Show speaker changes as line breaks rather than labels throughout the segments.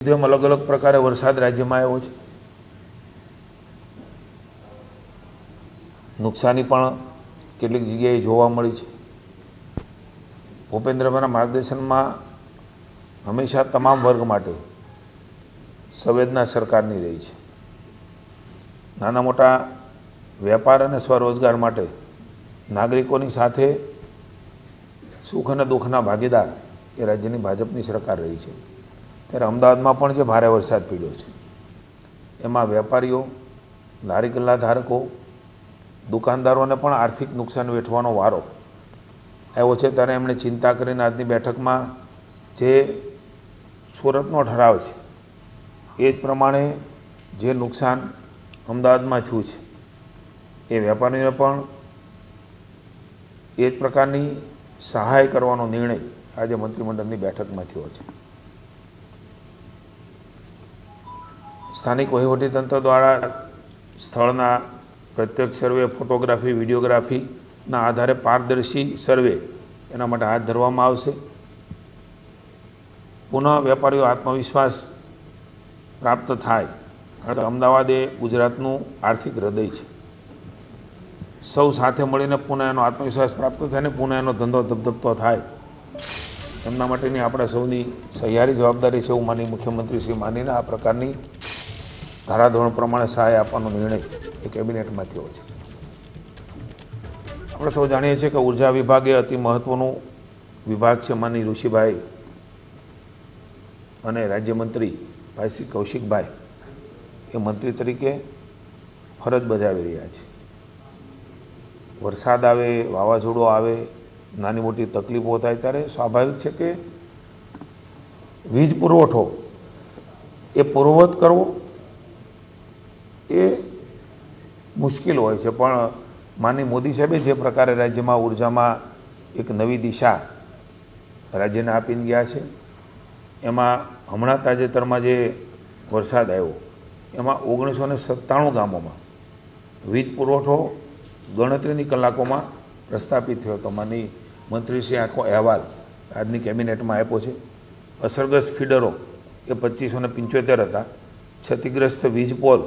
જેમ અલગ અલગ પ્રકારે વરસાદ રાજ્યમાં આવ્યો છે, નુકસાની પણ કેટલીક જગ્યાએ જોવા મળી છે. ભૂપેન્દ્રભાઈના માર્ગદર્શનમાં હંમેશા તમામ વર્ગ માટે સંવેદના સરકારની રહી છે. નાના મોટા વેપાર અને સ્વરોજગાર માટે નાગરિકોની સાથે સુખ અને દુઃખના ભાગીદાર એ રાજ્યની ભાજપની સરકાર રહી છે. ત્યારે અમદાવાદમાં પણ જે ભારે વરસાદ પડ્યો છે એમાં વેપારીઓ, લારી ગલ્લા ધારકો, દુકાનદારોને પણ આર્થિક નુકસાન વેઠવાનો વારો આવ્યો છે. ત્યારે એમણે ચિંતા કરીને આજની બેઠકમાં જે સુરતનો ઠરાવ છે એ જ પ્રમાણે જે નુકસાન અમદાવાદમાં થયું છે એ વેપારીઓને પણ એ જ પ્રકારની સહાય કરવાનો નિર્ણય આજે મંત્રીમંડળની બેઠકમાં થયો છે. સ્થાનિક વહીવટીતંત્ર દ્વારા સ્થળના પ્રત્યક્ષ સર્વે, ફોટોગ્રાફી, વિડીયોગ્રાફીના આધારે પારદર્શી સર્વે એના માટે હાથ ધરવામાં આવશે. પુનઃ વેપારીઓ આત્મવિશ્વાસ પ્રાપ્ત થાય, કારણ કે અમદાવાદ એ ગુજરાતનું આર્થિક હૃદય છે. સૌ સાથે મળીને પુનઃ એનો આત્મવિશ્વાસ પ્રાપ્ત થાય ને પુનઃ એનો ધંધો ધબધબતો થાય એમના માટેની આપણા સૌની સહિયારી જવાબદારી છે એવું માની મુખ્યમંત્રી શ્રી માનીને આ પ્રકારની ધારાધોરણ પ્રમાણે સહાય આપવાનો નિર્ણય એ કેબિનેટમાં થયો છે. આપણે સૌ જાણીએ છીએ કે ઉર્જા વિભાગ એ અતિ મહત્ત્વનું વિભાગ છે. માની ઋષિભાઈ અને રાજ્યમંત્રી ભાઈ શ્રી કૌશિકભાઈ એ મંત્રી તરીકે ફરજ બજાવી રહ્યા છે. વરસાદ આવે, વાવાઝોડું આવે, નાની મોટી તકલીફો થાય ત્યારે સ્વાભાવિક છે કે વીજ પુરવઠો એ પૂર્વવત કરવો એ મુશ્કેલ હોય છે. પણ માનનીય મોદી સાહેબે જે પ્રકારે રાજ્યમાં ઉર્જામાં એક નવી દિશા રાજ્યને આપીને ગયા છે, એમાં હમણાં તાજેતરમાં જે વરસાદ આવ્યો એમાં 1997 ગામોમાં વીજ પુરવઠો ગણતરીની કલાકોમાં પ્રસ્થાપિત થયો હતો. માનનીય મંત્રીશ્રી આખો અહેવાલ આજની કેબિનેટમાં આપ્યો છે. અસરગ્રસ્ત ફીડરો એ 2575 હતા, ક્ષતિગ્રસ્ત વીજ પોલ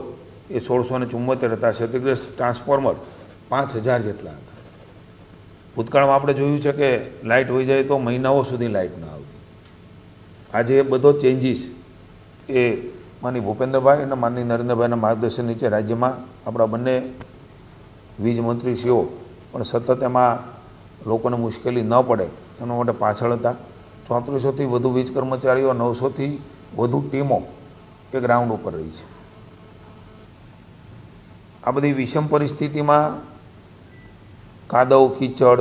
એ 1674 હતા, ક્ષતિગ્રસ્ત ટ્રાન્સફોર્મર 5000 જેટલા હતા. ભૂતકાળમાં આપણે જોયું છે કે લાઇટ વહી જાય તો મહિનાઓ સુધી લાઇટ ન આવતી. આજે બધો ચેન્જીસ એ માની ભૂપેન્દ્રભાઈ અને માનની નરેન્દ્રભાઈના માર્ગદર્શન નીચે રાજ્યમાં આપણા બંને વીજ મંત્રીશ્રીઓ પણ સતત એમાં લોકોને મુશ્કેલી ન પડે એના માટે પાછળ હતા. 3400થી વધુ વીજ કર્મચારીઓ, 900થી વધુ ટીમો એ ગ્રાઉન્ડ ઉપર રહી છે. આ બધી વિષમ પરિસ્થિતિમાં કાદવ કીચડ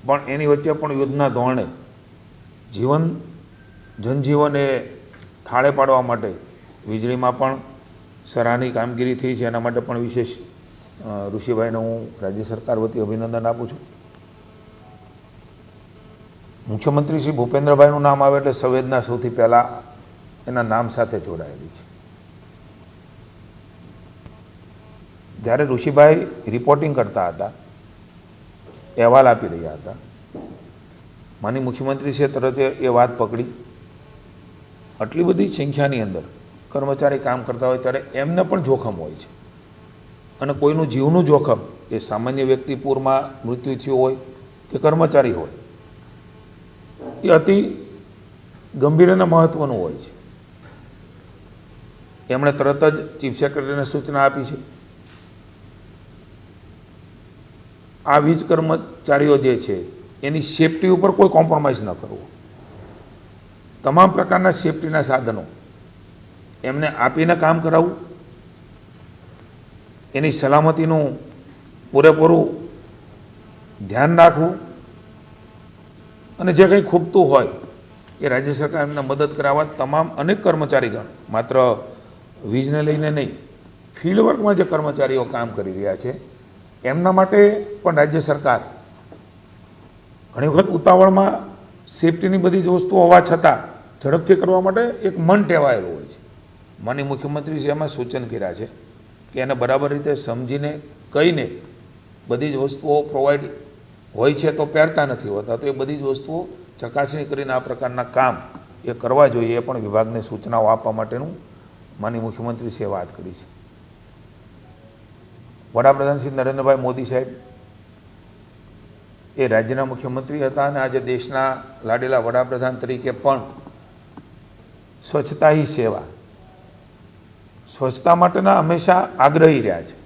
પણ એની વચ્ચે પણ યુદ્ધના ધોરણે જનજીવન એ થાળે પાડવા માટે વીજળીમાં પણ સરાહનીય કામગીરી થઈ છે. એના માટે પણ વિશેષ ઋષિભાઈને હું રાજ્ય સરકાર વતી અભિનંદન આપું છું. મુખ્યમંત્રી શ્રી ભૂપેન્દ્રભાઈનું નામ આવે એટલે સંવેદના સૌથી પહેલાં એના નામ સાથે જોડાયેલી છે. જ્યારે ઋષિભાઈ રિપોર્ટિંગ કરતા હતા, અહેવાલ આપી રહ્યા હતા, માની મુખ્યમંત્રીશ્રીએ તરત એ વાત પકડી. આટલી બધી સંખ્યાની અંદર કર્મચારી કામ કરતા હોય ત્યારે એમને પણ જોખમ હોય છે અને કોઈનું જીવનું જોખમ એ સામાન્ય વ્યક્તિ પૂરમાં મૃત્યુ થયું હોય કે કર્મચારી હોય એ અતિ ગંભીર અને મહત્ત્વનું હોય છે. એમણે તરત જ ચીફ સેક્રેટરીને સૂચના આપી છે. આ વીજ કર્મચારીઓ જે છે એની સેફટી ઉપર કોઈ કોમ્પ્રોમાઇઝ ન કરવો. તમામ પ્રકારના સેફટીના સાધનો એમને આપીને કામ કરાવવું, એની સલામતીનું પૂરેપૂરું ધ્યાન રાખવું અને જે કંઈ ખૂટતું હોય એ રાજ્ય સરકાર એમને મદદ કરાવવા તમામ અનેક કર્મચારીગણ, માત્ર વીજને લઈને નહીં, ફિલ્ડ વર્કમાં જે કર્મચારીઓ કામ કરી રહ્યા છે એમના માટે પણ રાજ્ય સરકાર ઘણી વખત ઉતાવળમાં સેફટીની બધી જ વસ્તુઓ હોવા છતાં ઝડપથી કરવા માટે એક મન ટેવાયેલું હોય છે. માનનીય મુખ્યમંત્રીશ્રીએ એમાં સૂચન કર્યા છે કે એને બરાબર રીતે સમજીને કહીને બધી જ વસ્તુઓ પ્રોવાઈડ હોય છે તો પહેરતા નથી હોતા, તો એ બધી જ વસ્તુઓ ચકાસણી કરીને આ પ્રકારના કામ એ કરવા જોઈએ એ પણ વિભાગને સૂચનાઓ આપવા માટેનું માનનીય મુખ્યમંત્રીશ્રીએ વાત કરી છે. વડાપ્રધાન શ્રી નરેન્દ્રભાઈ મોદી સાહેબ એ રાજ્યના મુખ્યમંત્રી હતા અને આજે દેશના લાડેલા વડાપ્રધાન તરીકે પણ સ્વચ્છતા હી સેવા, સ્વચ્છતા માટેના હંમેશા આગ્રહી રહ્યા છે.